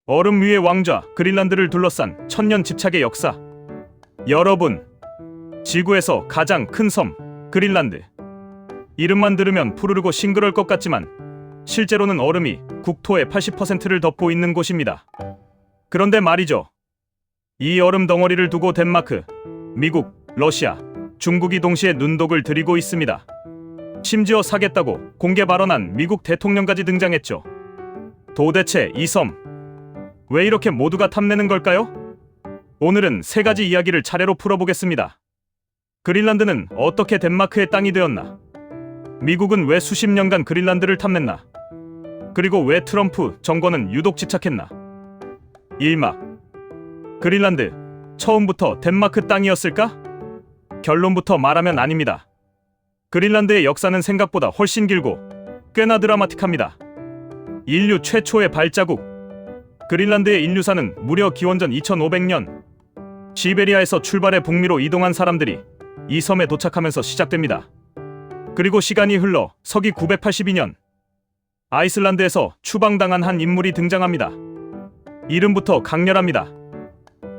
얼음 위의 왕좌 그린란드를 둘러싼 천년 집착의 역사. 여러분, 지구에서 가장 큰 섬 그린란드. 이름만 들으면 푸르르고 싱그러울 것 같지만 실제로는 얼음이 국토의 80%를 덮고 있는 곳입니다. 그런데 말이죠. 이 얼음 덩어리를 두고 덴마크, 미국, 러시아, 중국이 동시에 눈독을 들이고 있습니다. 심지어 사겠다고 공개 발언한 미국 대통령까지 등장했죠. 도대체 이 섬, 왜 이렇게 모두가 탐내는 걸까요? 오늘은 세 가지 이야기를 차례로 풀어보겠습니다. 그린란드는 어떻게 덴마크의 땅이 되었나? 미국은 왜 수십 년간 그린란드를 탐냈나? 그리고 왜 트럼프 정권은 유독 집착했나? 1막, 그린란드, 처음부터 덴마크 땅이었을까? 결론부터 말하면 아닙니다. 그린란드의 역사는 생각보다 훨씬 길고 꽤나 드라마틱합니다. 인류 최초의 발자국. 그린란드의 인류사는 무려 기원전 2500년 시베리아에서 출발해 북미로 이동한 사람들이 이 섬에 도착하면서 시작됩니다. 그리고 시간이 흘러 서기 982년 아이슬란드에서 추방당한 한 인물이 등장합니다. 이름부터 강렬합니다.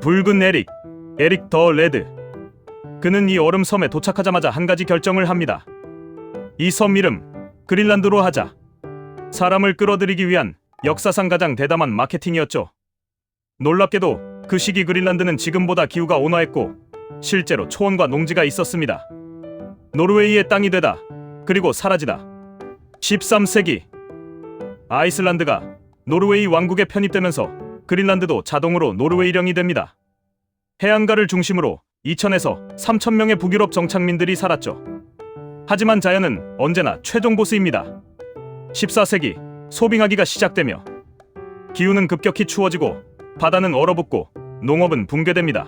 붉은 에릭 더 레드. 그는 이 얼음 섬에 도착하자마자 한 가지 결정을 합니다. 이 섬 이름 그린란드로 하자. 사람을 끌어들이기 위한 역사상 가장 대담한 마케팅이었죠. 놀랍게도 그 시기 그린란드는 지금보다 기후가 온화했고 실제로 초원과 농지가 있었습니다. 노르웨이의 땅이 되다, 그리고 사라지다. 13세기 아이슬란드가 노르웨이 왕국에 편입되면서 그린란드도 자동으로 노르웨이령이 됩니다. 해안가를 중심으로 2,000에서 3,000명의 북유럽 정착민들이 살았죠. 하지만 자연은 언제나 최종 보스입니다. 14세기 소빙하기가 시작되며 기후는 급격히 추워지고 바다는 얼어붙고 농업은 붕괴됩니다.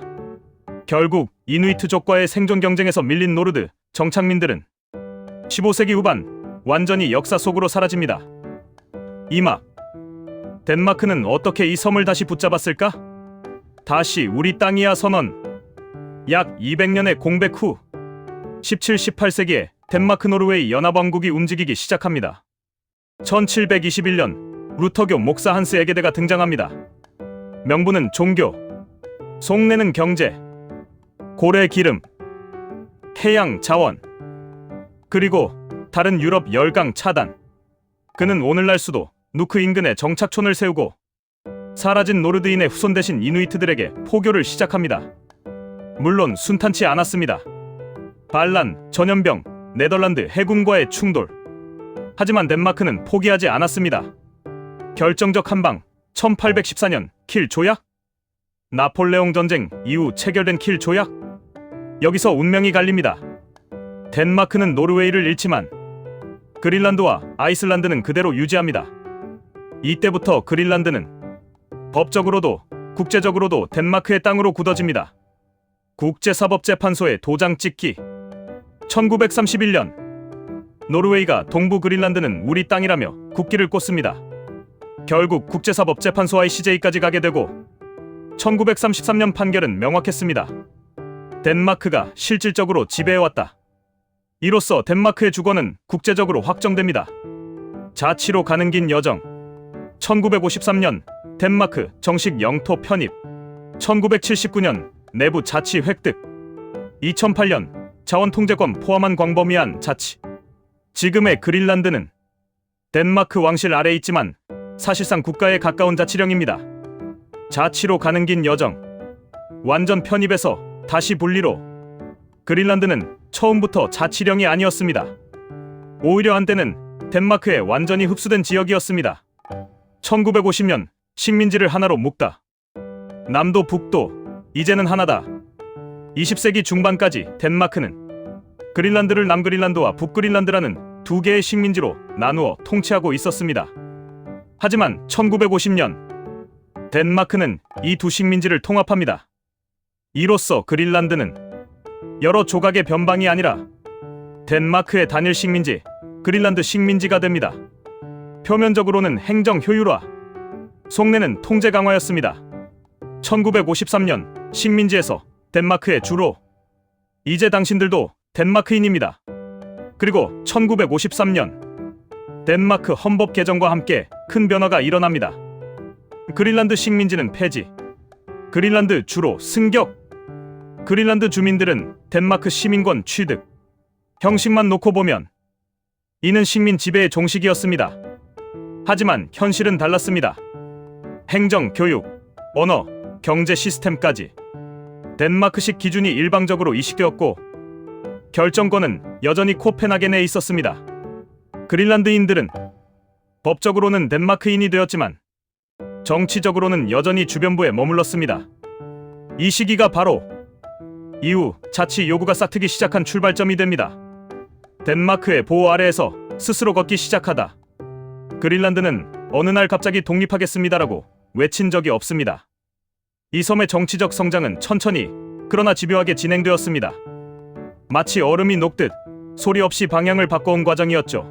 결국 이누이트족과의 생존 경쟁에서 밀린 노르드 정착민들은 15세기 후반 완전히 역사 속으로 사라집니다. 2막, 덴마크는 어떻게 이 섬을 다시 붙잡았을까? 다시 우리 땅이야 선언. 약 200년의 공백 후 17, 18세기에 덴마크 노르웨이 연합왕국이 움직이기 시작합니다. 1721년 루터교 목사 한스 에게데가 등장합니다. 명분은 종교, 속내는 경제, 고래 기름, 해양 자원, 그리고 다른 유럽 열강 차단. 그는 오늘날 수도 누크 인근에 정착촌을 세우고 사라진 노르드인의 후손 대신 이누이트들에게 포교를 시작합니다. 물론 순탄치 않았습니다. 반란, 전염병, 네덜란드 해군과의 충돌. 하지만 덴마크는 포기하지 않았습니다. 결정적 한방, 1814년 킬 조약? 나폴레옹 전쟁 이후 체결된 킬 조약? 여기서 운명이 갈립니다. 덴마크는 노르웨이를 잃지만 그린란드와 아이슬란드는 그대로 유지합니다. 이때부터 그린란드는 법적으로도 국제적으로도 덴마크의 땅으로 굳어집니다. 국제사법재판소에 도장 찍기. 1931년 노르웨이가 동부 그린란드는 우리 땅이라며 국기를 꽂습니다. 결국 국제사법재판소 ICJ까지 가게 되고 1933년 판결은 명확했습니다. 덴마크가 실질적으로 지배해왔다. 이로써 덴마크의 주권은 국제적으로 확정됩니다. 자치로 가는 긴 여정. 1953년 덴마크 정식 영토 편입. 1979년 내부 자치 획득. 2008년 자원 통제권 포함한 광범위한 자치. 지금의 그린란드는 덴마크 왕실 아래에 있지만 사실상 국가에 가까운 자치령입니다. 자치로 가는 긴 여정. 완전 편입에서 다시 분리로. 그린란드는 처음부터 자치령이 아니었습니다. 오히려 한때는 덴마크에 완전히 흡수된 지역이었습니다. 1950년 식민지를 하나로 묶다. 남도 북도 이제는 하나다. 20세기 중반까지 덴마크는 그린란드를 남그린란드와 북그린란드라는 두 개의 식민지로 나누어 통치하고 있었습니다. 하지만 1950년 덴마크는 이 두 식민지를 통합합니다. 이로써 그린란드는 여러 조각의 변방이 아니라 덴마크의 단일 식민지, 그린란드 식민지가 됩니다. 표면적으로는 행정 효율화, 속내는 통제 강화였습니다. 1953년 식민지에서 덴마크의 주로. 이제 당신들도 덴마크인입니다. 그리고 1953년 덴마크 헌법 개정과 함께 큰 변화가 일어납니다. 그린란드 식민지는 폐지. 그린란드 주로 승격. 그린란드 주민들은 덴마크 시민권 취득. 형식만 놓고 보면 이는 식민 지배의 종식이었습니다. 하지만 현실은 달랐습니다. 행정, 교육, 언어, 경제 시스템까지 덴마크식 기준이 일방적으로 이식되었고 결정권은 여전히 코펜하겐에 있었습니다. 그린란드인들은 법적으로는 덴마크인이 되었지만 정치적으로는 여전히 주변부에 머물렀습니다. 이 시기가 바로 이후 자치 요구가 싹트기 시작한 출발점이 됩니다. 덴마크의 보호 아래에서 스스로 걷기 시작하다 그린란드는 어느 날 갑자기 독립하겠습니다라고 외친 적이 없습니다. 이 섬의 정치적 성장은 천천히 그러나 집요하게 진행되었습니다. 마치 얼음이 녹듯 소리 없이 방향을 바꿔온 과정이었죠.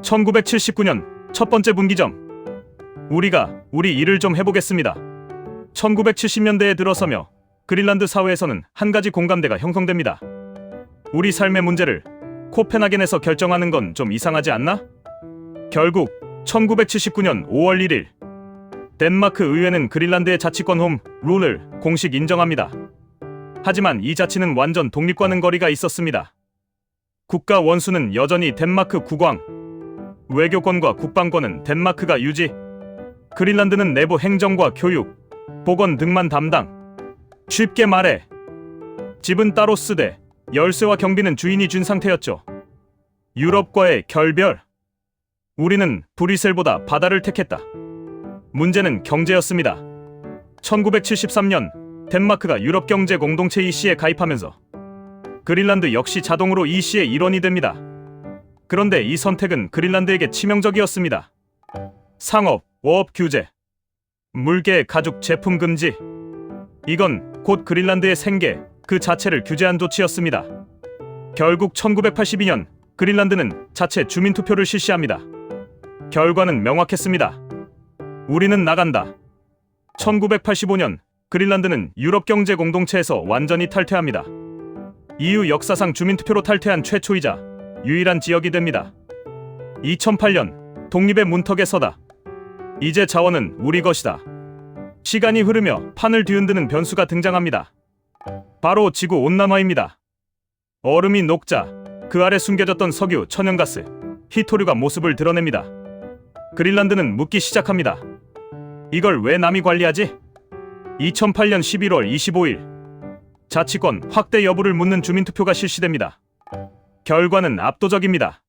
1979년 첫 번째 분기점. 우리가 우리 일을 좀 해보겠습니다. 1970년대에 들어서며 그린란드 사회에서는 한 가지 공감대가 형성됩니다. 우리 삶의 문제를 코펜하겐에서 결정하는 건 좀 이상하지 않나? 결국 1979년 5월 1일 덴마크 의회는 그린란드의 자치권 홈 룰을 공식 인정합니다. 하지만 이 자치는 완전 독립과는 거리가 있었습니다. 국가 원수는 여전히 덴마크 국왕, 외교권과 국방권은 덴마크가 유지, 그린란드는 내부 행정과 교육, 보건 등만 담당. 쉽게 말해 집은 따로 쓰되 열쇠와 경비는 주인이 준 상태였죠. 유럽과의 결별. 우리는 브뤼셀보다 바다를 택했다. 문제는 경제였습니다. 1973년 덴마크가 유럽 경제 공동체 EC에 가입하면서 그린란드 역시 자동으로 EC의 일원이 됩니다. 그런데 이 선택은 그린란드에게 치명적이었습니다. 상업, 어업 규제, 물개, 가죽 제품 금지. 이건 곧 그린란드의 생계 그 자체를 규제한 조치였습니다. 결국 1982년 그린란드는 자체 주민투표를 실시합니다. 결과는 명확했습니다. 우리는 나간다. 1985년 그린란드는 유럽 경제 공동체에서 완전히 탈퇴합니다. EU 역사상 주민투표로 탈퇴한 최초이자 유일한 지역이 됩니다. 2008년 독립의 문턱에 서다. 이제 자원은 우리 것이다. 시간이 흐르며 판을 뒤흔드는 변수가 등장합니다. 바로 지구 온난화입니다. 얼음이 녹자 그 아래 숨겨졌던 석유, 천연가스, 히토류가 모습을 드러냅니다. 그린란드는 묻기 시작합니다. 이걸 왜 남이 관리하지? 2008년 11월 25일 자치권 확대 여부를 묻는 주민투표가 실시됩니다. 결과는 압도적입니다.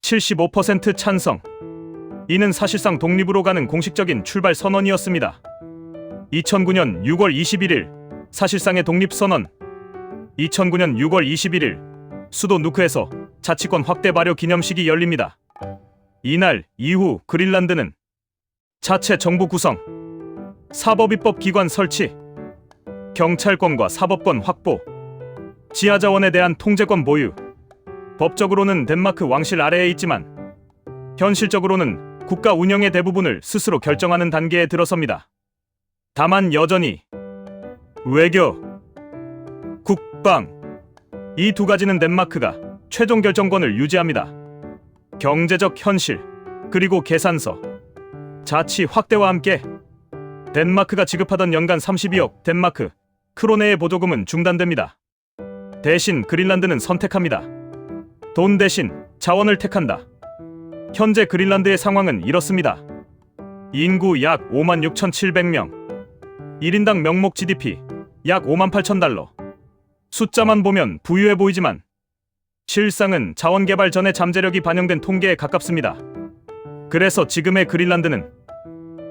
75% 찬성. 이는 사실상 독립으로 가는 공식적인 출발 선언이었습니다. 2009년 6월 21일 사실상의 독립선언. 2009년 6월 21일 수도 누크에서 자치권 확대 발효 기념식이 열립니다. 이날 이후 그린란드는 자체 정부 구성, 사법입법 기관 설치, 경찰권과 사법권 확보, 지하자원에 대한 통제권 보유. 법적으로는 덴마크 왕실 아래에 있지만 현실적으로는 국가 운영의 대부분을 스스로 결정하는 단계에 들어섭니다. 다만 여전히 외교, 국방 이 두 가지는 덴마크가 최종 결정권을 유지합니다. 경제적 현실 그리고 계산서, 자치 확대와 함께 덴마크가 지급하던 연간 32억 덴마크 크로네의 보조금은 중단됩니다. 대신 그린란드는 선택합니다. 돈 대신 자원을 택한다. 현재 그린란드의 상황은 이렇습니다. 인구 약 56,700명, 1인당 명목 GDP 약 58,000달러. 숫자만 보면 부유해 보이지만 실상은 자원개발 전의 잠재력이 반영된 통계에 가깝습니다. 그래서 지금의 그린란드는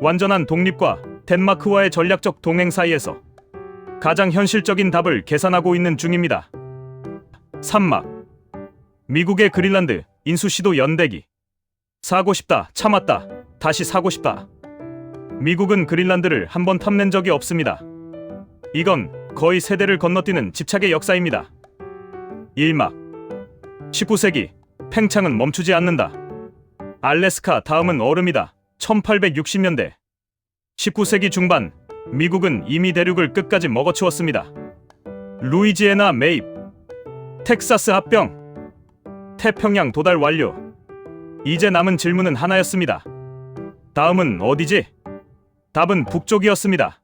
완전한 독립과 덴마크와의 전략적 동행 사이에서 가장 현실적인 답을 계산하고 있는 중입니다. 산막. 미국의 그린란드 인수시도 연대기. 사고 싶다, 참았다, 다시 사고 싶다. 미국은 그린란드를 한 번 탐낸 적이 없습니다. 이건 거의 세대를 건너뛰는 집착의 역사입니다. 1막 19세기 팽창은 멈추지 않는다. 알래스카 다음은 얼음이다. 1860년대 19세기 중반 미국은 이미 대륙을 끝까지 먹어치웠습니다. 루이지애나 매입, 텍사스 합병, 태평양 도달 완료. 이제 남은 질문은 하나였습니다. 다음은 어디지? 답은 북쪽이었습니다.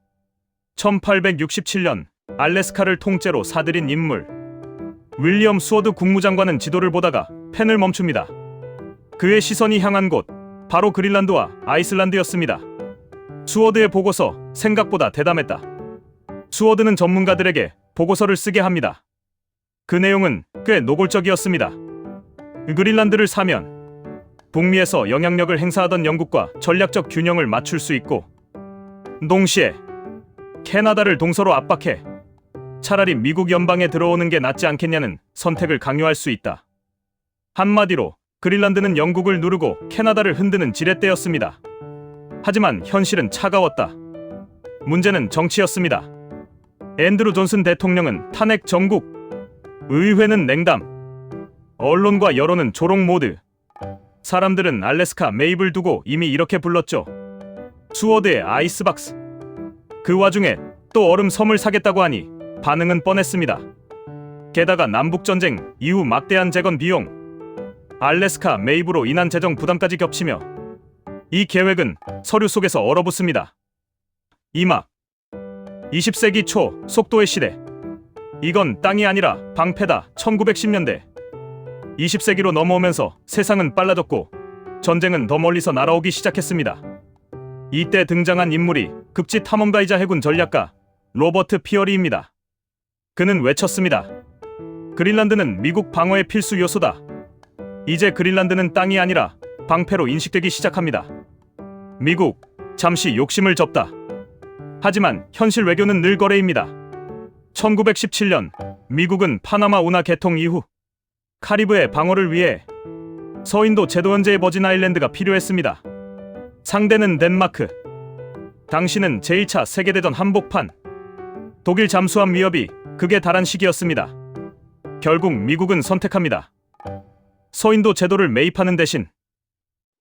1867년 알래스카를 통째로 사들인 인물 윌리엄 수워드 국무장관은 지도를 보다가 펜을 멈춥니다. 그의 시선이 향한 곳 바로 그린란드와 아이슬란드였습니다. 수워드의 보고서 생각보다 대담했다. 수워드는 전문가들에게 보고서를 쓰게 합니다. 그 내용은 꽤 노골적이었습니다. 그린란드를 사면 북미에서 영향력을 행사하던 영국과 전략적 균형을 맞출 수 있고 동시에 캐나다를 동서로 압박해 차라리 미국 연방에 들어오는 게 낫지 않겠냐는 선택을 강요할 수 있다. 한마디로 그린란드는 영국을 누르고 캐나다를 흔드는 지렛대였습니다. 하지만 현실은 차가웠다. 문제는 정치였습니다. 앤드루 존슨 대통령은 탄핵 정국, 의회는 냉담, 언론과 여론은 조롱 모드. 사람들은 알래스카 매입을 두고 이미 이렇게 불렀죠. 수워드의 아이스박스. 그 와중에 또 얼음 섬을 사겠다고 하니 반응은 뻔했습니다. 게다가 남북전쟁 이후 막대한 재건 비용, 알래스카 매입으로 인한 재정 부담까지 겹치며 이 계획은 서류 속에서 얼어붙습니다. 이막 20세기 초 속도의 시대. 이건 땅이 아니라 방패다. 1910년대. 20세기로 넘어오면서 세상은 빨라졌고 전쟁은 더 멀리서 날아오기 시작했습니다. 이때 등장한 인물이 극지 탐험가이자 해군 전략가 로버트 피어리입니다. 그는 외쳤습니다. 그린란드는 미국 방어의 필수 요소다. 이제 그린란드는 땅이 아니라 방패로 인식되기 시작합니다. 미국, 잠시 욕심을 접다. 하지만 현실 외교는 늘 거래입니다. 1917년 미국은 파나마 운하 개통 이후 카리브해 방어를 위해 서인도 제도 현재의 버진 아일랜드가 필요했습니다. 상대는 덴마크. 당시는 제1차 세계대전 한복판. 독일 잠수함 위협이 극에 달한 시기였습니다. 결국 미국은 선택합니다. 서인도 제도를 매입하는 대신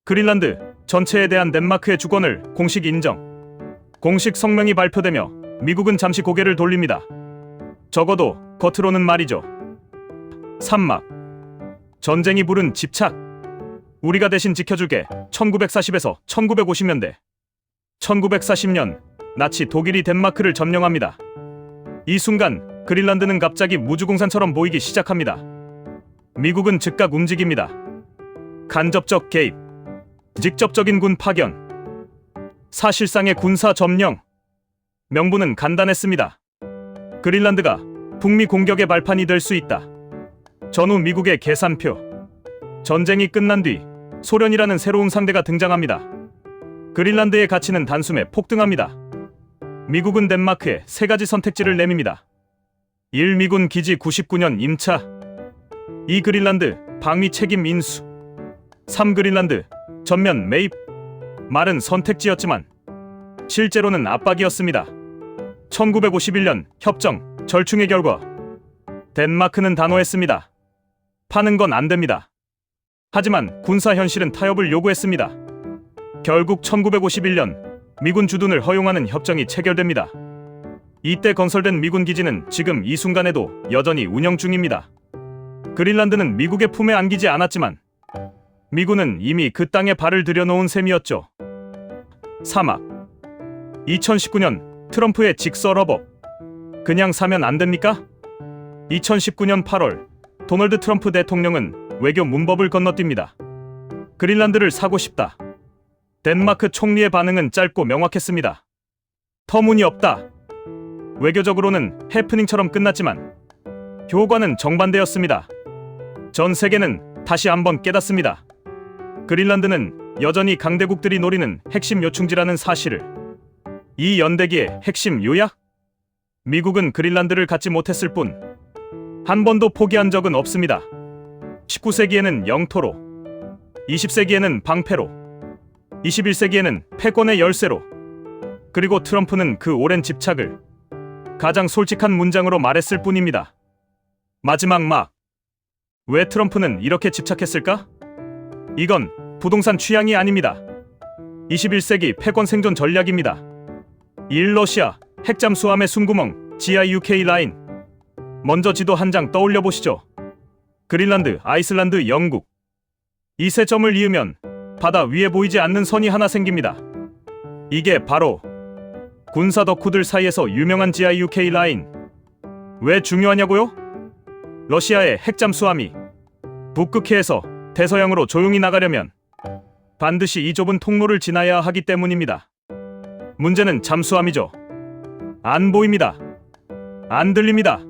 그린란드 전체에 대한 덴마크의 주권을 공식 인정. 공식 성명이 발표되며 미국은 잠시 고개를 돌립니다. 적어도 겉으로는 말이죠. 산막. 전쟁이 부른 집착. 우리가 대신 지켜줄게. 1940에서 1950년대. 1940년 나치 독일이 덴마크를 점령합니다. 이 순간 그린란드는 갑자기 무주공산처럼 보이기 시작합니다. 미국은 즉각 움직입니다. 간접적 개입, 직접적인 군 파견, 사실상의 군사 점령. 명분은 간단했습니다. 그린란드가 북미 공격의 발판이 될 수 있다. 전후 미국의 계산표. 전쟁이 끝난 뒤 소련이라는 새로운 상대가 등장합니다. 그린란드의 가치는 단숨에 폭등합니다. 미국은 덴마크에 세 가지 선택지를 내밉니다. 1. 미군 기지 99년 임차. 2. 그린란드 방위 책임 인수. 3. 그린란드 전면 매입. 말은 선택지였지만 실제로는 압박이었습니다. 1951년 협정 절충의 결과 덴마크는 단호했습니다. 파는 건 안 됩니다. 하지만 군사 현실은 타협을 요구했습니다. 결국 1951년 미군 주둔을 허용하는 협정이 체결됩니다. 이때 건설된 미군 기지는 지금 이 순간에도 여전히 운영 중입니다. 그린란드는 미국의 품에 안기지 않았지만 미군은 이미 그 땅에 발을 들여놓은 셈이었죠. 사막. 2019년 트럼프의 직설허법. 그냥 사면 안 됩니까? 2019년 8월 도널드 트럼프 대통령은 외교 문법을 건너뜁니다. 그린란드를 사고 싶다. 덴마크 총리의 반응은 짧고 명확했습니다. 터무니없다. 외교적으로는 해프닝처럼 끝났지만 효과는 정반대였습니다. 전 세계는 다시 한번 깨닫습니다. 그린란드는 여전히 강대국들이 노리는 핵심 요충지라는 사실을. 이 연대기의 핵심 요약? 미국은 그린란드를 갖지 못했을 뿐 한 번도 포기한 적은 없습니다. 19세기에는 영토로, 20세기에는 방패로, 21세기에는 패권의 열쇠로, 그리고 트럼프는 그 오랜 집착을 가장 솔직한 문장으로 말했을 뿐입니다. 마지막 막. 왜 트럼프는 이렇게 집착했을까? 이건 부동산 취향이 아닙니다. 21세기 패권 생존 전략입니다. 1. 러시아 핵잠수함의 숨구멍 GIUK 라인. 먼저 지도 한 장 떠올려 보시죠. 그린란드, 아이슬란드, 영국. 이 세 점을 이으면 바다 위에 보이지 않는 선이 하나 생깁니다. 이게 바로 군사 덕후들 사이에서 유명한 GIUK 라인. 왜 중요하냐고요? 러시아의 핵잠수함이 북극해에서 대서양으로 조용히 나가려면 반드시 이 좁은 통로를 지나야 하기 때문입니다. 문제는 잠수함이죠. 안 보입니다. 안 들립니다.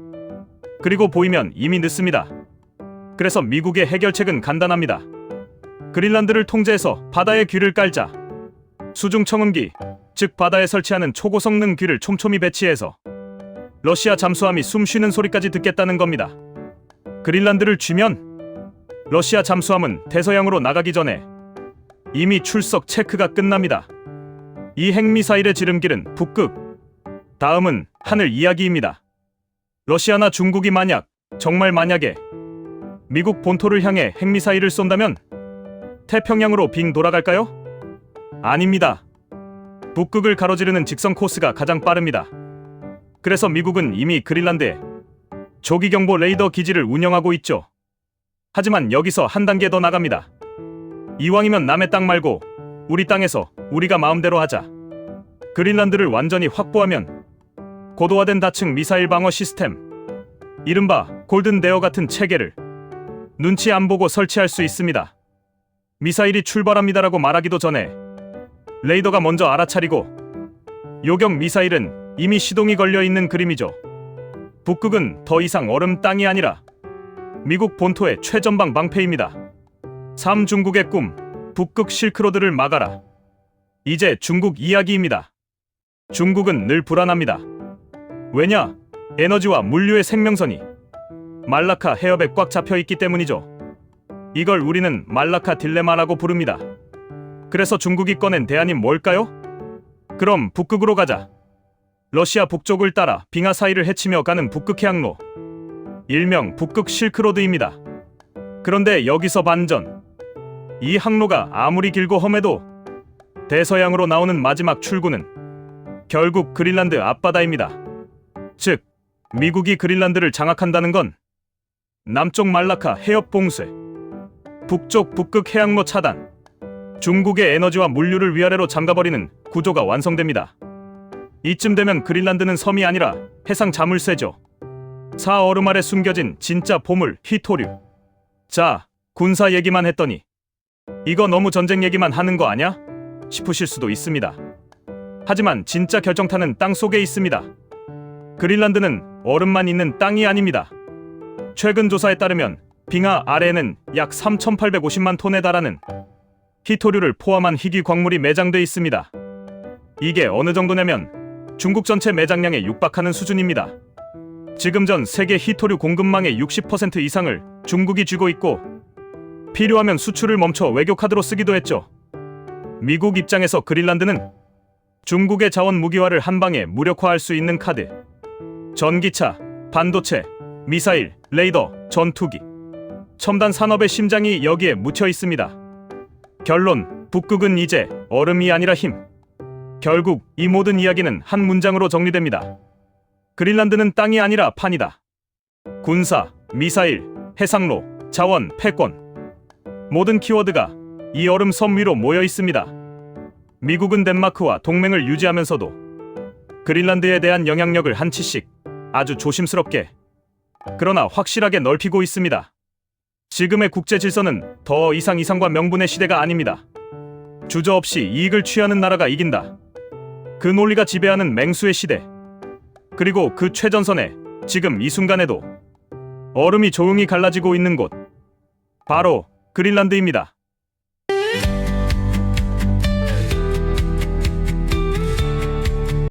그리고 보이면 이미 늦습니다. 그래서 미국의 해결책은 간단합니다. 그린란드를 통제해서 바다에 귀를 깔자. 수중 청음기, 즉 바다에 설치하는 초고성능 귀를 촘촘히 배치해서 러시아 잠수함이 숨 쉬는 소리까지 듣겠다는 겁니다. 그린란드를 쥐면 러시아 잠수함은 대서양으로 나가기 전에 이미 출석 체크가 끝납니다. 이 핵미사일의 지름길은 북극, 다음은 하늘 이야기입니다. 러시아나 중국이 정말 만약에 미국 본토를 향해 핵미사일을 쏜다면 태평양으로 빙 돌아갈까요? 아닙니다. 북극을 가로지르는 직선 코스가 가장 빠릅니다. 그래서 미국은 이미 그린란드에 조기경보 레이더 기지를 운영하고 있죠. 하지만 여기서 한 단계 더 나갑니다. 이왕이면 남의 땅 말고 우리 땅에서 우리가 마음대로 하자. 그린란드를 완전히 확보하면 고도화된 다층 미사일 방어 시스템, 이른바 골든데어 같은 체계를 눈치 안 보고 설치할 수 있습니다. 미사일이 출발합니다라고 말하기도 전에 레이더가 먼저 알아차리고 요격 미사일은 이미 시동이 걸려 있는 그림이죠. 북극은 더 이상 얼음 땅이 아니라 미국 본토의 최전방 방패입니다. 3. 중국의 꿈, 북극 실크로드를 막아라. 이제 중국 이야기입니다. 중국은 늘 불안합니다. 왜냐? 에너지와 물류의 생명선이 말라카 해협에 꽉 잡혀있기 때문이죠. 이걸 우리는 말라카 딜레마라고 부릅니다. 그래서 중국이 꺼낸 대안이 뭘까요? 그럼 북극으로 가자. 러시아 북쪽을 따라 빙하 사이를 헤치며 가는 북극 해양로, 일명 북극 실크로드입니다. 그런데 여기서 반전. 이 항로가 아무리 길고 험해도 대서양으로 나오는 마지막 출구는 결국 그린란드 앞바다입니다. 즉, 미국이 그린란드를 장악한다는 건 남쪽 말라카 해협 봉쇄, 북쪽 북극 해양로 차단, 중국의 에너지와 물류를 위아래로 잠가버리는 구조가 완성됩니다. 이쯤 되면 그린란드는 섬이 아니라 해상 자물쇠죠. 사얼음 아래 숨겨진 진짜 보물 히토류. 자, 군사 얘기만 했더니 이거 너무 전쟁 얘기만 하는 거 아냐? 싶으실 수도 있습니다. 하지만 진짜 결정타는 땅 속에 있습니다. 그린란드는 얼음만 있는 땅이 아닙니다. 최근 조사에 따르면 빙하 아래에는 약 3,850만 톤에 달하는 히토류를 포함한 희귀 광물이 매장돼 있습니다. 이게 어느 정도냐면 중국 전체 매장량에 육박하는 수준입니다. 지금 전 세계 히토류 공급망의 60% 이상을 중국이 쥐고 있고 필요하면 수출을 멈춰 외교카드로 쓰기도 했죠. 미국 입장에서 그린란드는 중국의 자원 무기화를 한 방에 무력화할 수 있는 카드. 전기차, 반도체, 미사일, 레이더, 전투기, 첨단 산업의 심장이 여기에 묻혀 있습니다. 결론, 북극은 이제 얼음이 아니라 힘. 결국 이 모든 이야기는 한 문장으로 정리됩니다. 그린란드는 땅이 아니라 판이다. 군사, 미사일, 해상로, 자원, 패권, 모든 키워드가 이 얼음 섬 위로 모여 있습니다. 미국은 덴마크와 동맹을 유지하면서도 그린란드에 대한 영향력을 한 치씩 아주 조심스럽게 그러나 확실하게 넓히고 있습니다. 지금의 국제 질서는 더 이상 이상과 명분의 시대가 아닙니다. 주저없이 이익을 취하는 나라가 이긴다. 그 논리가 지배하는 맹수의 시대. 그리고 그 최전선에 지금 이 순간에도 얼음이 조용히 갈라지고 있는 곳, 바로 그린란드입니다.